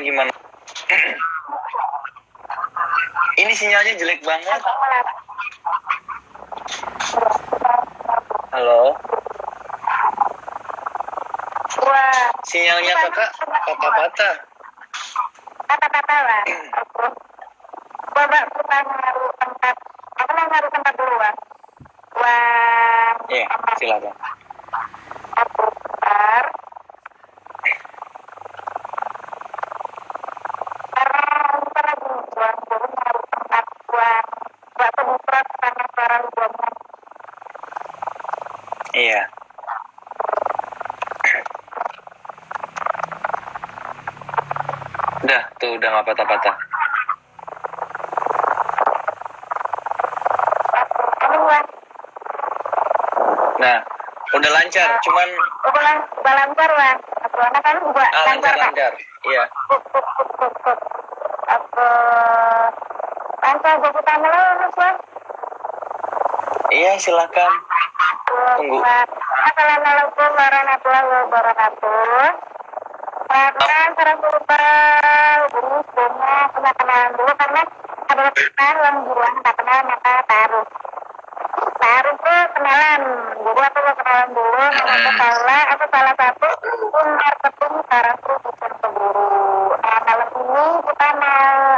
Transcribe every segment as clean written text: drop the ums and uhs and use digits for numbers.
gimana? Ini sinyalnya jelek banget. Halo. Wah. Sinyalnya kakak patah-patah. Patah-patah lah. Coba kita ngaruh tempat. Aku mau ngaruh tempat dulu, Wah. Wah. Iya, silakan. Aku putar. Karena kita lagi buang, jadi ngaruh tempat buang. Buat penyusurat karena suara lu buang. Iya. Udah nggak patah-patah. Nah, udah lancar, cuman udah lancar lah. Karena kan juga lancar. Iya. Aku lancar gue putar dulu, Mas. Iya, silakan. Tunggu. Assalamualaikum warahmatullahi wabarakatuh. Karena cara berubah hubungi sebelumnya kita kenalan dulu karena ada kita yang bilang tak kenal maka taruh tuh kenalan. Jadi aku mau kenalan dulu. Nama aku salah satu marketing Karatu Kitchen Kediri. Nah, malam ini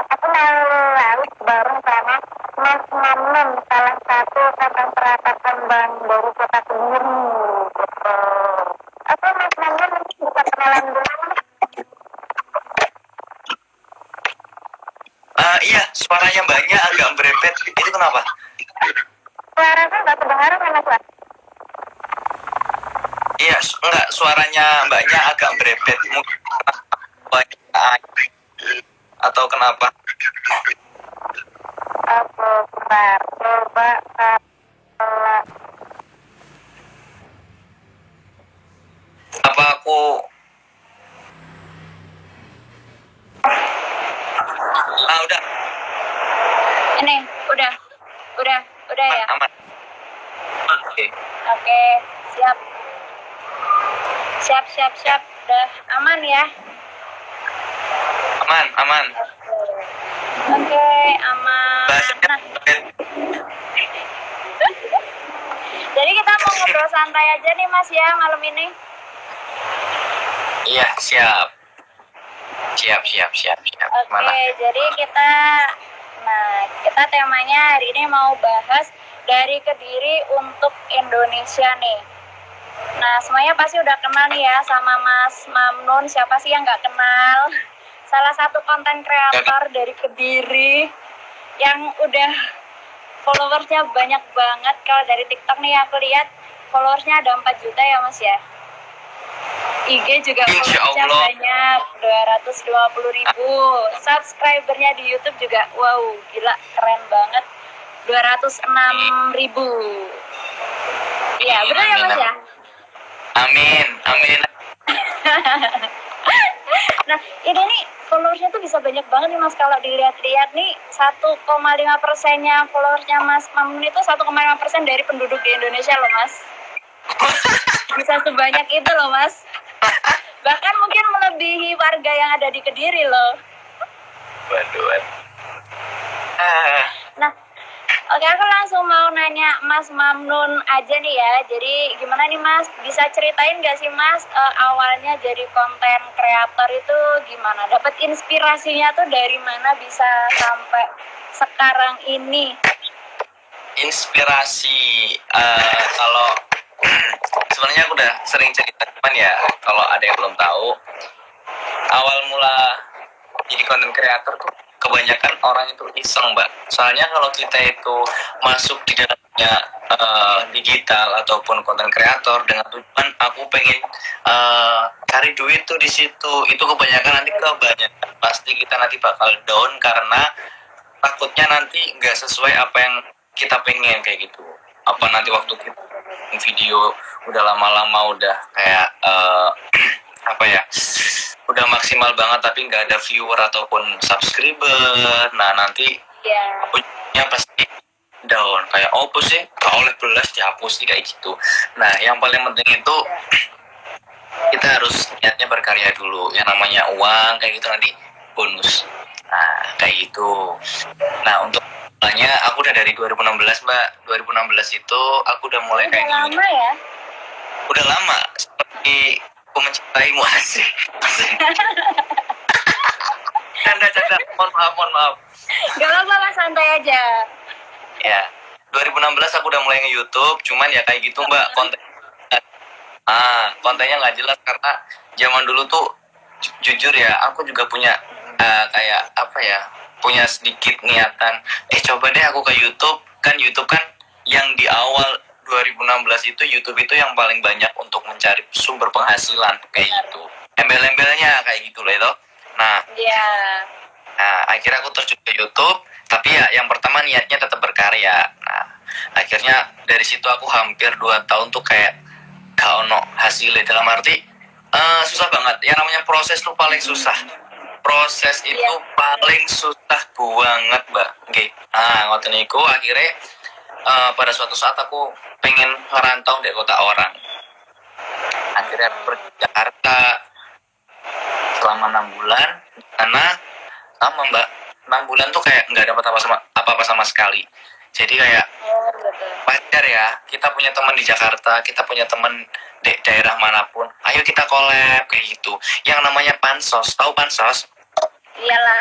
aku mau laut bareng sama Mas Mamnun, salah satu content creator kembang dari Kota Kediri. Gitu. Oke, Mas Mamnun nanti bisa kenalan dulu. Iya, suaranya banyak agak berepet. Itu kenapa? Suaranya nggak kedengaran kan, Mas? Iya, enggak, suaranya mbaknya agak berepet. Mungkin atau kenapa? Oke, bentar. Coba apa aku udah. Ini, udah ya? Aman. Oke. Oke, siap. Udah aman ya? Aman. Oke, aman. Nah, jadi kita mau ngobrol santai aja nih, Mas ya, malam ini. Iya, siap. Oke, jadi kita temanya hari ini mau bahas dari Kediri untuk Indonesia nih. Nah, semuanya pasti udah kenal nih ya sama Mas Mamnun. Siapa sih yang nggak kenal? Salah satu konten kreator dari Kediri yang udah followersnya banyak banget. Kalau dari TikTok nih aku lihat followersnya ada 4 juta ya, Mas ya. IG juga followersnya banyak, 220.000. Subscribernya di YouTube juga, wow, gila, keren banget, 206.000. Iya, benar ya, Mas ya? Amin. Nah, ini nih followersnya tuh bisa banyak banget nih, Mas. Kalau dilihat-lihat nih, 1,5%-nya followersnya Mas Mamnun itu 1,5% dari penduduk di Indonesia loh, Mas. Bisa sebanyak itu loh, Mas. Bahkan mungkin melebihi warga yang ada di Kediri loh. Waduh. Nah, oke, aku langsung mau nanya Mas Mamnun aja nih ya. Jadi gimana nih, Mas? Bisa ceritain gak sih, Mas, awalnya jadi konten kreator itu gimana? Dapat inspirasinya tuh dari mana bisa sampai sekarang ini? Inspirasi, kalau sebenarnya aku udah sering cerita, cuman ya kalau ada yang belum tahu, awal mula jadi konten kreator tuh kebanyakan orang itu iseng, Mbak. Soalnya kalau kita itu masuk di dalamnya digital ataupun konten kreator dengan tujuan aku pengen cari duit tuh di situ, itu kebanyakan nanti pasti kita nanti bakal down karena takutnya nanti nggak sesuai apa yang kita pengen kayak gitu. Apa nanti waktu kita video udah lama-lama udah kayak udah maksimal banget tapi nggak ada viewer ataupun subscriber, nah nanti punya pasti down kayak sih gak oleh belas dihapus kayak gitu. Nah yang paling penting itu kita harus niatnya berkarya dulu, yang namanya uang kayak gitu nanti bonus. Nah, kayak gitu. Nah, untuk mulanya aku udah dari 2016, Mbak. 2016 itu aku udah mulai Udah kayak gini. lama ya? Udah lama, seperti aku mencintaimu asik. Canda, mohon maaf. Gak apa-apa Mas, santai aja. Ya, 2016 aku udah mulai nge-YouTube, cuman ya kayak gitu Mbak, kontennya nggak jelas karena zaman dulu tuh jujur ya, aku juga punya kayak apa ya, punya sedikit niatan, coba deh aku ke YouTube, kan YouTube kan yang di awal 2016 itu YouTube itu yang paling banyak untuk mencari sumber penghasilan kayak gitu, embel-embelnya kayak gitu lah itu. Iya. Nah, akhirnya aku terjun ke YouTube, tapi ya yang pertama niatnya tetap berkarya. Nah, akhirnya dari situ aku hampir 2 tahun tuh kayak gak ono hasilnya, dalam arti susah banget. Yang namanya proses tuh paling susah. Proses itu paling susah banget, Mbak. Oke. Nah, ngoten niku akhirnya pada suatu saat aku pengen ngerantau di kota orang. Akhirnya pergi ke Jakarta selama 6 bulan, karena lama Mbak, 6 bulan tuh kayak nggak dapat apa-apa sama sekali. Jadi kayak wajar ya, kita punya teman di Jakarta, kita punya teman di daerah manapun, ayo kita collab kayak gitu. Yang namanya pansos, tahu pansos? Iyalah,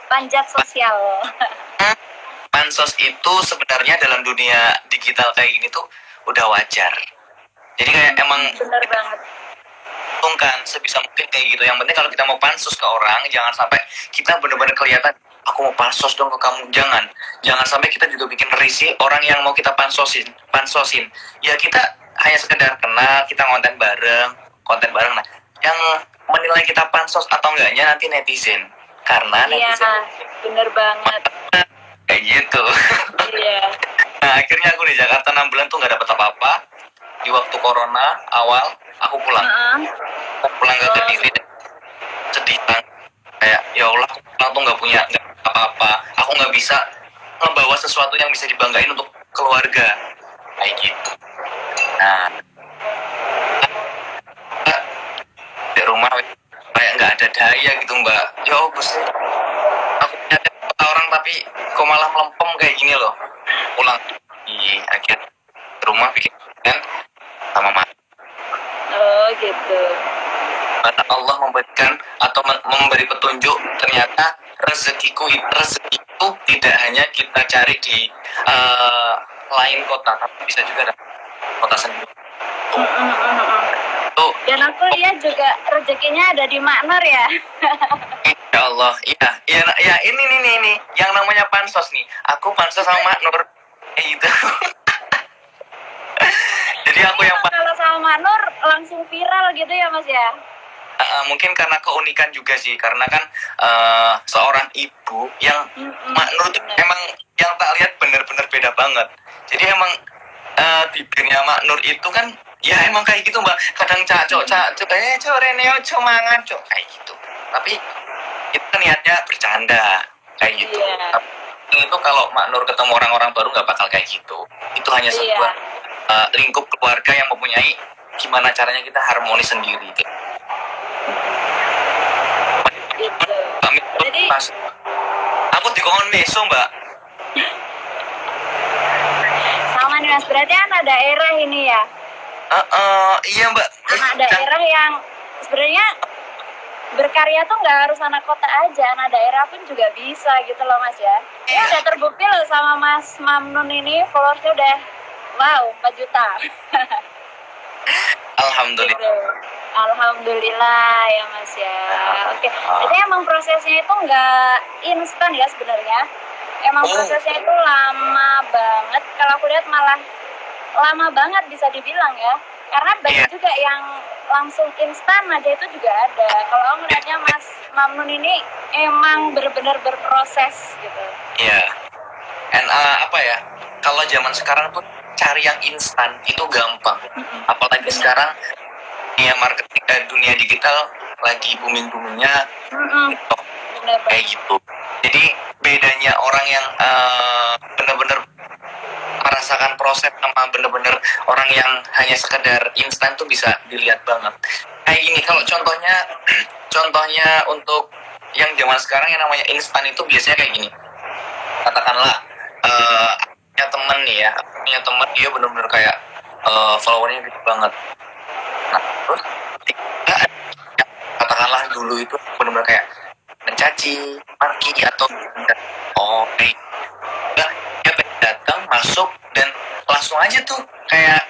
panjat sosial. Pansos itu sebenarnya dalam dunia digital kayak gini tuh udah wajar. Jadi kayak emang bener banget. Kan sebisa mungkin kayak gitu. Yang penting kalau kita mau pansos ke orang, jangan sampai kita benar-benar kelihatan aku mau pansos dong ke kamu. Jangan sampai kita juga bikin risih orang yang mau kita pansosin. Ya kita hanya sekedar kenal, kita konten bareng. Nah, yang menilai kita pansos atau enggaknya nanti netizen. Karena netizen. Iya, bener banget. Kayak gitu. Iya. Nah, akhirnya aku di Jakarta 6 bulan tuh nggak dapat apa-apa. Di waktu corona awal aku pulang. Aku pulang ke Kediri, sedih banget. Kayak ya Allah, aku pulang tuh nggak punya apa-apa. Aku nggak bisa ngebawa sesuatu yang bisa dibanggain untuk keluarga kayak gitu. Nah, di rumah kayak nggak ada daya gitu Mbak. Ya Gusti, aku punya orang tapi kok malah melempem kayak gini loh. Pulang di akhir rumah bikin sama mama. Oh gitu. Karena Allah memberikan atau memberi petunjuk, ternyata rezeki itu tidak hanya kita cari di lain kota, tapi bisa juga ada kota sendiri. Tuh. Dan aku lihat juga rezekinya ada di Maknur ya. Ya Allah, iya ini yang namanya pansos nih. Aku pansos sama Maknur, gitu. Jadi aku yang kalau sama Maknur langsung viral gitu ya Mas ya. Mungkin karena keunikan juga sih, karena kan seorang ibu yang Maknur tuh emang yang tak lihat bener-bener beda banget. Jadi emang bibirnya Maknur itu kan ya emang kayak gitu Mbak. Kadang cok rene ojo mangan cok kayak gitu. Tapi itu niatnya bercanda kayak gitu. Itu kalau Maknur ketemu orang-orang baru nggak bakal kayak gitu. Itu hanya sebuah lingkup keluarga yang mempunyai gimana caranya kita harmonis sendiri. Gitu. Jadi aku dikongkon meso Mbak. sama nih Mas, berarti anak daerah ini ya. Iya Mbak. Anak daerah yang sebenarnya berkarya tuh nggak harus anak kota aja, anak daerah pun juga bisa gitu loh Mas ya. Ya udah terbukti loh sama Mas Mamnun ini, followersnya udah wow 4 juta. Alhamdulillah. Gitu. Alhamdulillah ya Mas ya. Oke. Jadi emang prosesnya itu nggak instan ya sebenarnya. Emang prosesnya itu lama banget. Kalau aku lihat malah lama banget bisa dibilang ya. Karena banyak juga yang langsung instan aja itu juga ada. Kalau aku melihatnya Mas Mamnun ini emang benar-benar berproses gitu. Iya. And apa ya? Kalau zaman sekarang tuh cari yang instan itu gampang. Apalagi sekarang dunia digital lagi booming-boomingnya. Kayak gitu. Jadi bedanya orang yang benar-benar merasakan proses sama benar-benar orang yang hanya sekedar instan tuh bisa dilihat banget. Kayak gini, kalau contohnya untuk yang zaman sekarang yang namanya instan itu biasanya kayak gini. Katakanlah punya temen nih ya, punya temen dia benar-benar kayak followernya gede banget. Nah terus ketika katakanlah dulu itu benar-benar kayak mencaci, maki atau oke, enggak, dia pengen datang masuk dan langsung aja tuh kayak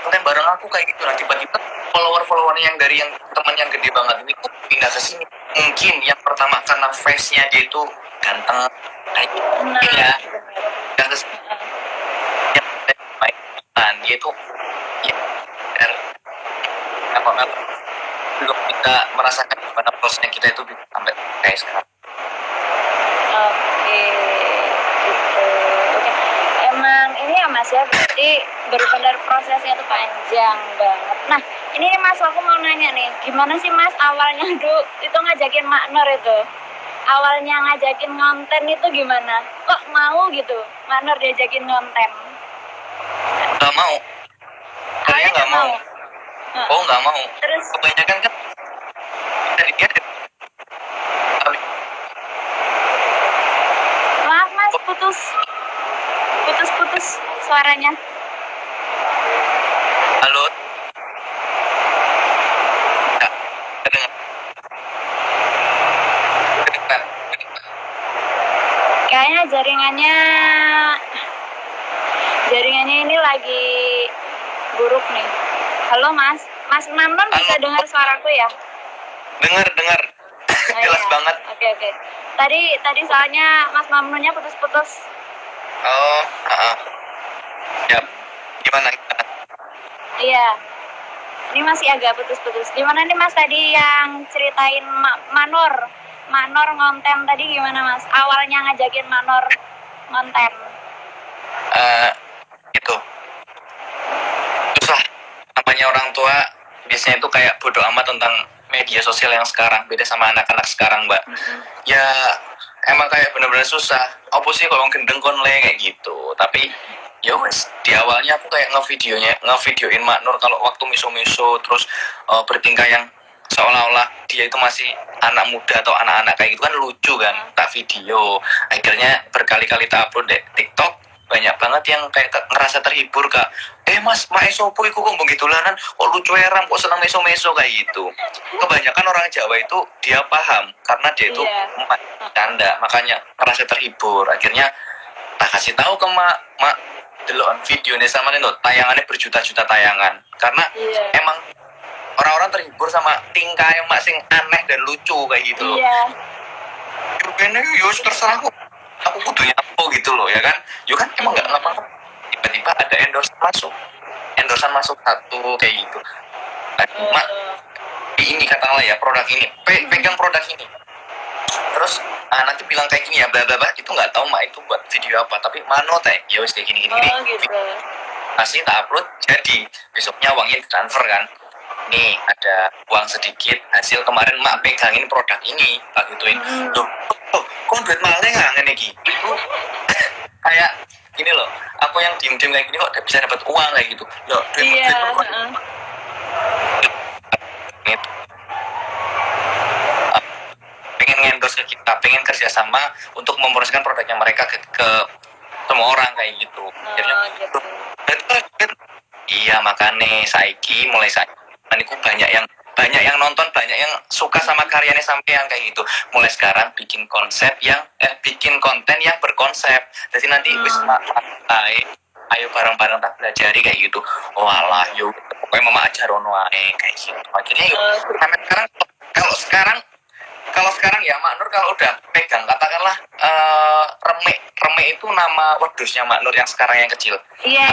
konten bareng aku kayak gitu. Nah tiba-tiba follower-followernya yang dari yang teman yang gede banget ini tuh pindah ke sini. Mungkin yang pertama karena face-nya dia itu ganteng kayak gitu ya, pindah ke sini. Yang baik dia tuh ya apa belum kita merasakan gimana prosesnya kita itu sampai kayak sekarang. Oke, gitu. Oke. Emang ini ya Mas ya, berarti benar-benar prosesnya itu panjang banget. Nah, ini Mas aku mau nanya nih, gimana sih Mas awalnya dulu itu ngajakin Mak Nur itu? Awalnya ngajakin ngonten itu gimana? Kok mau gitu Mak Nur diajakin ngonten? Nggak mau. Kayaknya nggak mau. Oh nggak mau. Terus Kebanyakan kan dari dia maaf Mas, putus suaranya. halo. Ya, kedengar. Kedengar. Kayaknya jaringannya ini lagi buruk nih. Halo Mas, Mas Manon bisa Halo. dengar suaraku ya? Dengar. Oh, Jelas iya. banget. Oke. Tadi soalnya Mas Mamunnya putus-putus. Oh, ya. Gimana? Iya. Ini masih agak putus-putus. Gimana nih Mas tadi yang ceritain Manor ngonten tadi gimana Mas? Awalnya ngajakin Manor ngonten. Itu susah. Namanya orang tua biasanya itu kayak bodo amat tentang media sosial yang sekarang, beda sama anak-anak sekarang, Mbak. Ya emang kayak bener-bener susah. Apa sih kalau gendeng kon le kayak gitu. Tapi ya wes di awalnya aku kayak ngevideoin Mak Nur kalau waktu miso-miso terus bertingkah yang seolah-olah dia itu masih anak muda atau anak-anak kayak gitu kan lucu kan, tak video. Akhirnya berkali-kali tak upload di TikTok, banyak banget yang kayak ngerasa terhibur Kak. Mas, mak sopo iku kok begitu lanan, kok lucu eram, kok seneng meso-meso kayak gitu. Kebanyakan orang Jawa itu dia paham karena dia itu canda, makanya ngerasa terhibur. Akhirnya tak kasih tahu ke mak delok video nih sama nih tayangannya berjuta-juta tayangan. Karena emang orang-orang terhibur sama tingkah yang masing aneh dan lucu kayak gitu loh. Ini yus terserah aku kudunya apa gitu loh ya kan. Yo kan emang nggak ngapa-ngapa. Tiba-tiba ada endorsan masuk satu kayak gitu. Mak ini katakanlah ya produk ini, pegang produk ini. Terus nanti bilang kayak gini ya bla bla bla, itu nggak tahu mak itu buat video apa, tapi mano teh ya wis kayak gini gitu. Masih tak upload, jadi besoknya uangnya ditransfer kan. Nih ada uang sedikit hasil kemarin mak pegangin produk ini, tak gituin. Loh, kok duit malah nggak ngene gitu. Kayak gini loh, aku yang diem-diem kayak gini kok bisa dapat uang kayak gitu. Loh, duit pengen ngendorse ke kita, pengen kerjasama untuk mempromosikan produknya mereka ke semua orang kayak gitu. Gitu. Iya makanya saiki mulai niku banyak yang nonton, banyak yang suka sama karyanya sampean kayak gitu. Mulai sekarang bikin bikin konten yang berkonsep. Jadi nanti wis ayo bareng-bareng tak pelajari kayak gitu. Oh alah yuk pokoknya mama ajar ono ae kayak gitu. Akhirnya yuk sampai sekarang kalau sekarang ya Mak Nur kalau udah pegang katakanlah Reme itu nama wedusnya Mak Nur yang sekarang yang kecil. Iya.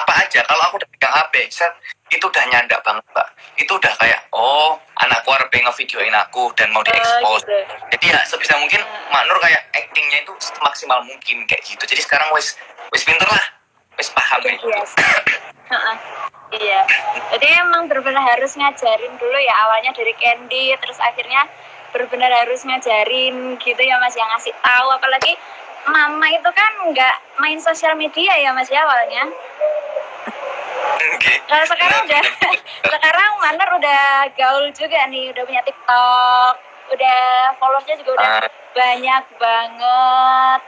Apa aja kalau aku udah pegang HP itu udah nyandak banget Mbak. Itu udah kayak anakku harus ngevideoin aku dan mau diekspos. Gitu. Jadi ya sebisa mungkin Mak Nur kayak actingnya itu semaksimal mungkin kayak gitu. Jadi sekarang wis pinter lah, wis paham kayak gitu. Iya. Jadi emang benar-benar harus ngajarin dulu ya, awalnya dari Candy terus akhirnya benar-benar harus ngajarin gitu ya Mas, yang ngasih tahu. Apalagi mama itu kan nggak main sosial media ya Mas ya awalnya. Oke. Nah, sekarang udah sekarang Manor udah gaul juga nih, udah punya TikTok, udah followersnya juga udah banyak banget.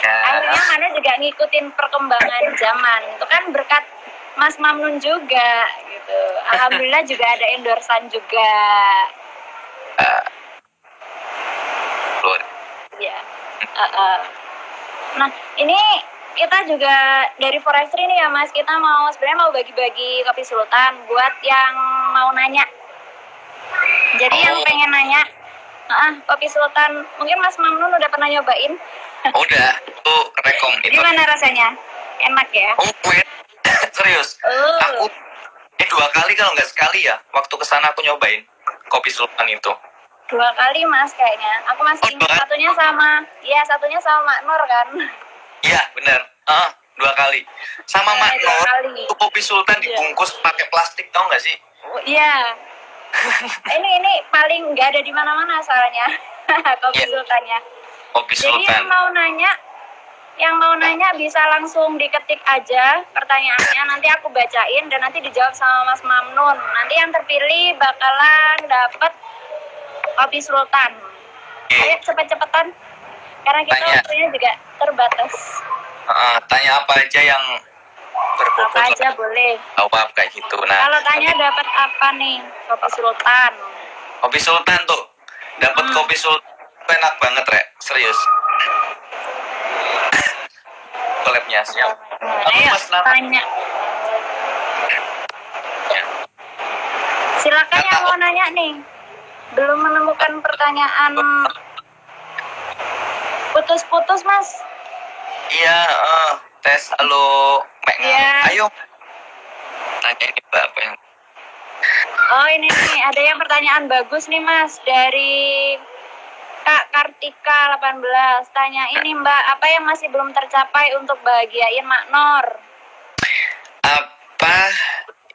Akhirnya Manor juga ngikutin perkembangan zaman. Itu kan berkat Mas Mamnun juga gitu. Alhamdulillah juga ada endorsan juga. Ya. Nah, ini kita juga dari Forestry nih ya Mas, kita sebenarnya mau bagi-bagi kopi sultan buat yang mau nanya. Jadi yang pengen nanya, kopi sultan, mungkin Mas Mamnun udah pernah nyobain? Udah, itu rekom itu. Gimana rasanya? Enak ya? Oh, serius? Aku 2 kali kalau nggak sekali ya, waktu kesana aku nyobain kopi sultan itu. 2 kali Mas kayaknya. Aku masih ingat satunya sama Mak Nur kan. Iya benar. 2 kali. Sama Mak Nur. Itu kopi sultan dibungkus pakai plastik, tau nggak sih? Iya. ini paling nggak ada di mana-mana soalnya kopi sultannya. Kopi sultan. Jadi yang mau nanya bisa langsung diketik aja pertanyaannya, nanti aku bacain dan nanti dijawab sama Mas Mamnun. Nanti yang terpilih bakalan dapat kopi sultan. Ayo cepet-cepetan karena kita waktunya juga terbatas. Tanya apa aja yang berbobot. Apa aja boleh. Jawab kayak gitu. Nah, kalau tanya dapat apa nih? Kopi sultan. Kopi sultan tuh. Dapat kopi sultan enak banget, Rek. Serius. Collabnya siap. Ayo tanya. Ya. Silakan yang mau nanya nih. Belum menemukan pertanyaan. Putus-putus Mas. Iya, tes halo Mek. Ya. Ayo. Tanya ini Mbak apa yang? Oh ini nih, ada yang pertanyaan bagus nih Mas dari Kak Kartika 18. Tanya ini Mbak, apa yang masih belum tercapai untuk bahagiain Mak Nur? Apa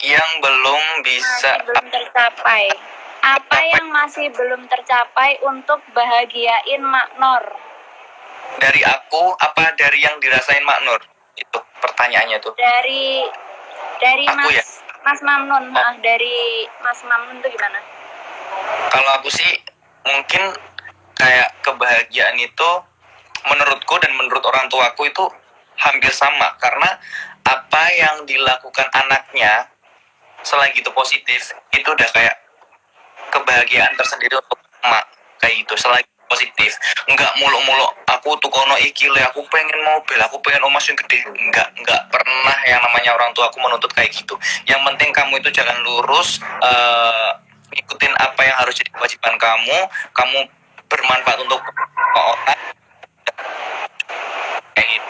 yang belum bisa? Masih belum tercapai. Apa yang masih belum tercapai untuk bahagiain Mak Nur? Dari aku apa dari yang dirasain Mak Nur? Itu pertanyaannya tuh. Dari aku Mas ya? Mas Mamnun. Dari Mas Mamnun tuh gimana? Kalau aku sih mungkin kayak kebahagiaan itu menurutku dan menurut orang tuaku itu hampir sama, karena apa yang dilakukan anaknya selagi itu positif itu udah kayak kebahagiaan tersendiri untuk emak kayak gitu. Selagi positif, nggak muluk-muluk aku tuh kono iki le, aku pengen mobil, aku pengen emas yang gede, nggak pernah yang namanya orang tua aku menuntut kayak gitu. Yang penting kamu itu jangan lurus, ikutin apa yang harus jadi kewajiban kamu bermanfaat untuk orang kayak gitu.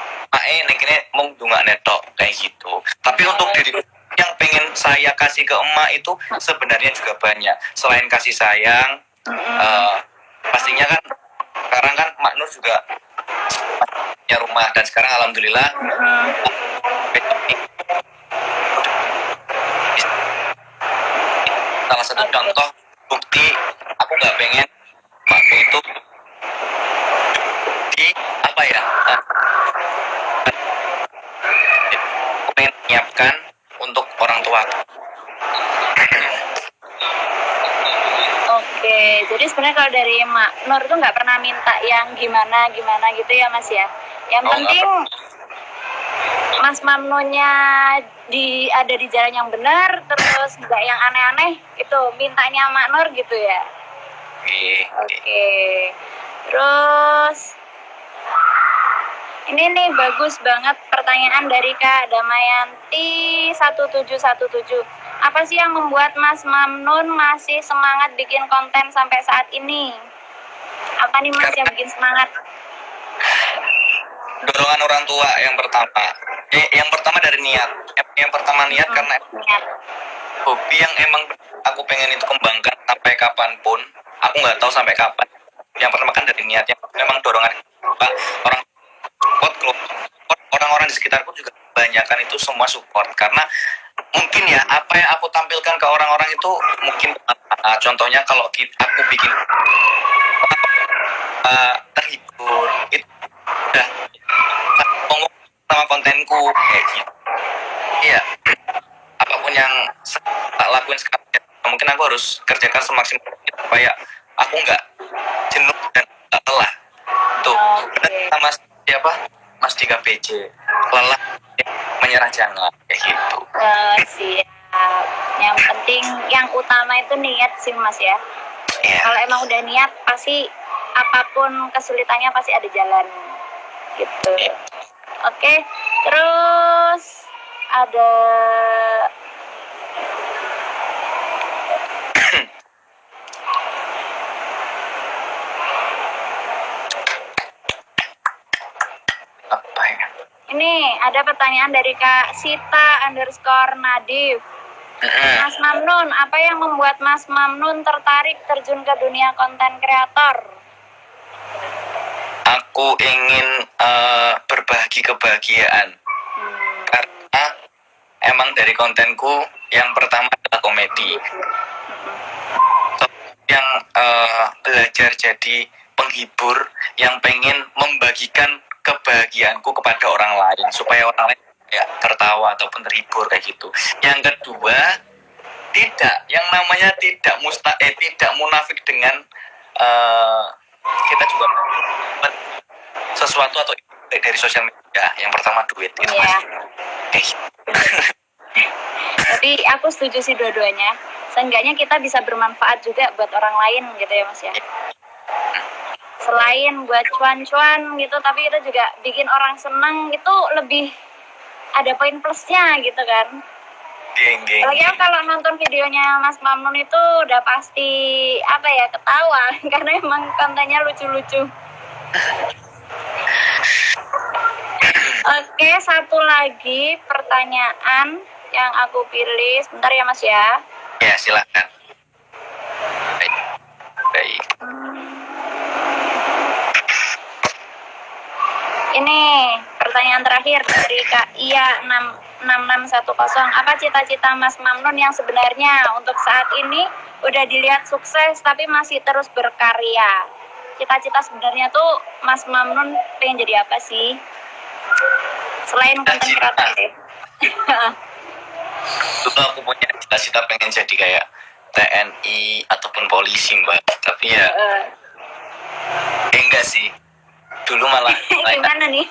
Ini mau nggak netok kayak gitu. Tapi untuk diri yang pengen saya kasih ke emak itu sebenarnya juga banyak. Selain kasih sayang, pastinya kan sekarang kan Mak Nur juga punya rumah dan sekarang alhamdulillah salah satu contoh bukti aku nggak pengen makku itu di apa ya, aku pengen menyiapkan untuk orang tua. Oke, jadi sebenarnya kalau dari Mak Nur tuh nggak pernah minta yang gimana gitu ya Mas ya. Yang penting Mas Mamnunnya ada di jalan yang benar, terus nggak yang aneh-aneh itu mintanya Mak Nur gitu ya. Oke. Terus ini nih bagus banget pertanyaan dari Kak Damayanti 1717. Apa sih yang membuat Mas Mamnun masih semangat bikin konten sampai saat ini? Apa nih Mas yang bikin semangat? Dorongan orang tua yang pertama. Yang pertama dari niat. Yang pertama niat karena hobi yang emang aku pengen itu kembangkan sampai kapanpun. Aku nggak tahu sampai kapan. Yang pertama kan dari niat. Yang memang dorongan orang-orang di sekitarku juga kebanyakan itu semua support, karena mungkin ya apa yang aku tampilkan ke orang-orang itu mungkin contohnya kalau aku bikin terhibur itu udah ngomong sama kontenku kayak gitu. Iya, apapun yang tak lakuin sekarang, mungkin aku harus kerjakan semaksimal mungkin supaya aku nggak jenuh dan nggak lelah. Tuh, sama siapa? Mas Dika PJ, lelah menyerah jangan, kayak gitu. Siap. Yang penting, yang utama itu niat sih Mas ya. Yeah. Kalau emang udah niat, pasti apapun kesulitannya pasti ada jalan. Gitu. Yeah. Oke, terus ada apa ya? ini ada pertanyaan dari Kak Sita_Nadif. Mas Mamnun, apa yang membuat Mas Mamnun tertarik terjun ke dunia konten kreator? Aku ingin berbagi kebahagiaan. Karena emang dari kontenku yang pertama adalah komedi. Yang belajar jadi penghibur, yang pengen membagikan kebahagiaanku kepada orang lain supaya orang lain ya tertawa ataupun terhibur kayak gitu. Yang kedua, yang namanya tidak munafik dengan kita juga sesuatu atau dari sosial media. Yang pertama duit itu pasti. Tapi aku setuju sih dua-duanya. Seenggaknya kita bisa bermanfaat juga buat orang lain gitu ya Mas ya. Selain buat cuan-cuan gitu, tapi kita juga bikin orang seneng, itu lebih ada poin plusnya gitu kan. Geng. Apalagi kalau nonton videonya Mas Mamnun itu udah pasti apa ya, ketawa karena emang kontennya lucu-lucu. Oke, satu lagi pertanyaan yang aku pilih. Sebentar ya Mas ya. Ya, silakan. Baik. Ini pertanyaan terakhir dari Kak Iya 6610. Apa cita-cita Mas Mamnun yang sebenarnya untuk saat ini udah dilihat sukses tapi masih terus berkarya? Cita-cita sebenarnya tuh Mas Mamnun pengen jadi apa sih? Selain konten kreator. Dulu aku punya cita-cita pengen jadi kayak TNI ataupun polisi Mbak. Tapi ya enggak sih. Dulu malah gimana nih?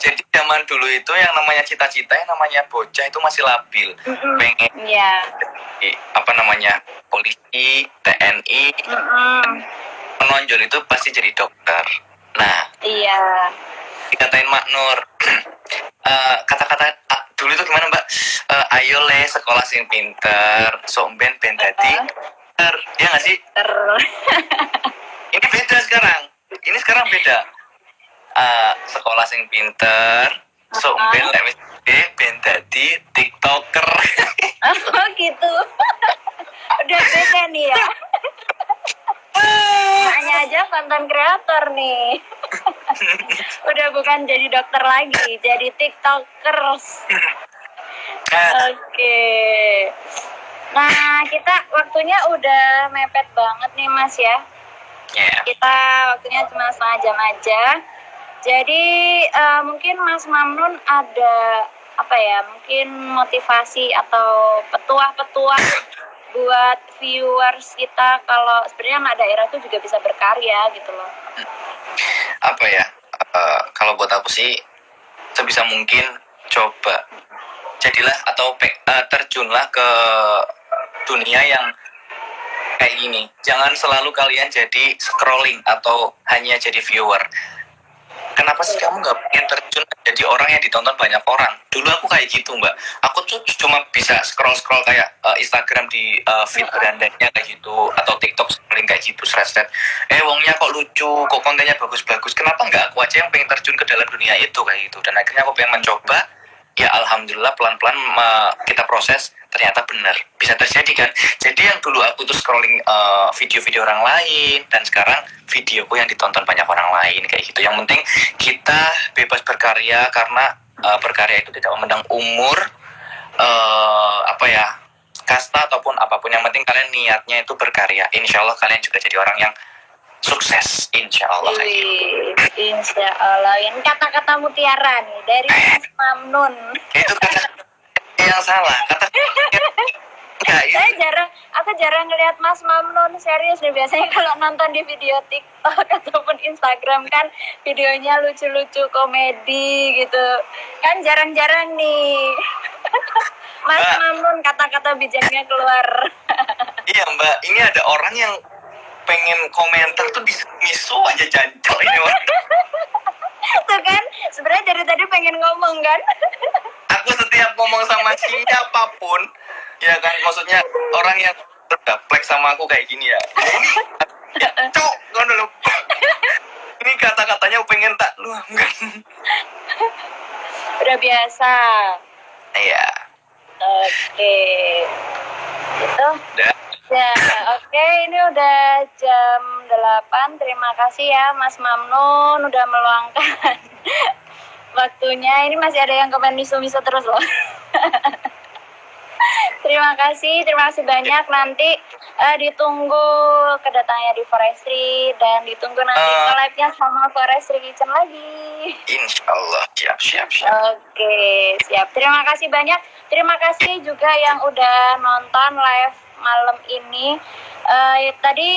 Jadi zaman dulu itu yang namanya cita-cita, yang namanya bocah itu masih labil. Pengen apa namanya polisi, TNI, menonjol itu pasti jadi dokter. Nah, dikatain Mak Nur, kata-kata dulu itu gimana Mbak? Ayo le sekolah sing pinter, sok ben dadi pinter, ya nggak sih? Ini beda sekarang. Ini sekarang beda. Sekolah sing pinter, sok ben lek wis gede ben dadi TikToker. Oh gitu. Udah beda nih ya. Hanya aja konten kreator nih. Udah bukan jadi dokter lagi, jadi TikTokers. Oke. Nah, kita waktunya udah mepet banget nih Mas ya. Kita waktunya cuma setengah jam aja. Jadi mungkin Mas Mamnun ada apa ya, mungkin motivasi atau petuah-petuah buat viewers kita kalau sebenarnya anak daerah itu juga bisa berkarya gitu loh. Apa ya, kalau buat aku sih sebisa mungkin coba jadilah atau terjunlah ke dunia yang kayak gini. Jangan selalu kalian jadi scrolling atau hanya jadi viewer. Kenapa sih kamu nggak pengen terjun jadi orang yang ditonton banyak orang? Dulu aku kayak gitu Mbak. Aku tuh cuma bisa scroll kayak Instagram di feed berandanya kayak gitu, atau TikTok scrolling kayak gitu, seret. Wongnya kok lucu, kok kontennya bagus-bagus. Kenapa nggak aku aja yang pengen terjun ke dalam dunia itu kayak gitu? Dan akhirnya aku pengen mencoba. Ya alhamdulillah pelan-pelan kita proses, ternyata benar bisa terjadi kan. Jadi yang dulu aku tuh scrolling video-video orang lain, dan sekarang videoku yang ditonton banyak orang lain kayak gitu. Yang penting kita bebas berkarya, karena berkarya itu tidak memandang umur, kasta ataupun apapun. Yang penting kalian niatnya itu berkarya. Insya Allah kalian juga jadi orang yang sukses, insya Allah kayak gitu. Insya Allah. Ini kata-kata mutiara nih dari Mas Mamnun. Itu kata yang salah. Kata enggak itu. Aku jarang ngelihat Mas Mamnun serius nih. Biasanya kalau nonton di video TikTok ataupun Instagram kan videonya lucu-lucu komedi gitu. Kan jarang-jarang nih. Mas Mamnun kata-kata bijaknya keluar. Iya Mbak, ini ada orang yang pengen komentar tuh misu aja jancok ini orang. Tuh kan, sebenarnya dari tadi pengen ngomong kan. Aku setiap ngomong sama siapapun, ya kan, maksudnya orang yang refleks sama aku kayak gini ya. Ini, ya, cok, kan dulu. Ini kata-katanya pengen tak lu enggak. Udah biasa. Iya. Oke. Gitu. Udah. Ya, oke, ini udah jam 8. Terima kasih ya Mas Mamnun udah meluangkan waktunya. Ini masih ada yang komen misu-misu terus loh. Terima kasih banyak. Nanti ditunggu kedatangannya di Forestry dan ditunggu nanti live-nya sama Forestry Kitchen lagi. Insya Allah, siap. Oke, siap. Terima kasih banyak. Terima kasih juga yang udah nonton live malam ini. Tadi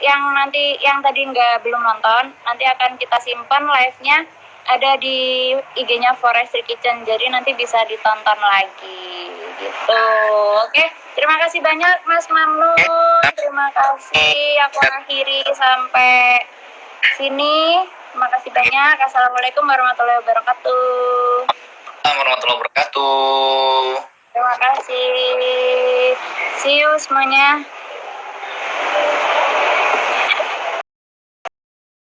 yang tadi belum nonton, nanti akan kita simpan live-nya ada di IG-nya Forestry Kitchen, jadi nanti bisa ditonton lagi gitu. Oke, terima kasih banyak Mas Mamnun. Terima kasih. Aku akhiri sampai sini. Terima kasih banyak. Assalamualaikum warahmatullahi wabarakatuh. Warahmatullahi wabarakatuh. Terima kasih. See you semuanya.